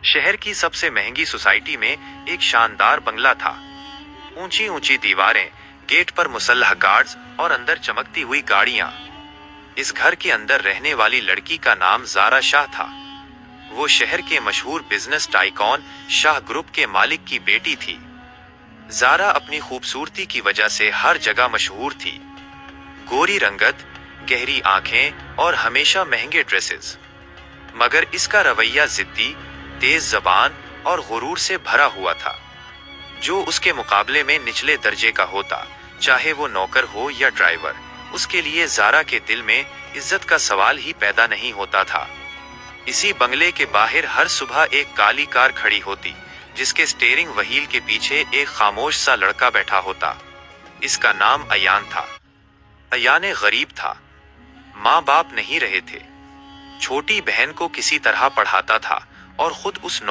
शहर की सबसे महंगी सोसाइटी में एक शानदार बंगला था। ऊंची ऊंची दीवारें, गेट पर मुसल्लह गार्ड्स और अंदर चमकती हुई गाड़ियां। इस घर के अंदर रहने वाली लड़की का नाम ज़ारा शाह था। वो शहर के मशहूर बिजनेस टाइकॉन शाह ग्रुप के मालिक की बेटी थी। ज़ारा अपनी खूबसूरती की वजह से हर जगह मशहूर थी। गोरी रंगत, गहरी आंखें और हमेशा महंगे ड्रेसेस। मगर इसका रवैया जिद्दी, तेज जबान और गुरूर से भरा हुआ था, जो उसके मुकाबले में निचले दर्जे का होता। चाहे वो नौकर हो या ड्राइवर, उसके लिए ज़ारा के दिल में इज्जत का सवाल ही पैदा नहीं होता था। इसी बंगले के बाहर हर सुबह एक काली कार खड़ी होती, जिसके स्टीयरिंग व्हील के पीछे एक खामोश सा लड़का बैठा होता। इसका नाम अयान था। अयान गरीब था, माँ बाप नहीं रहे थे। छोटी बहन को किसी तरह पढ़ाता था और खुद उस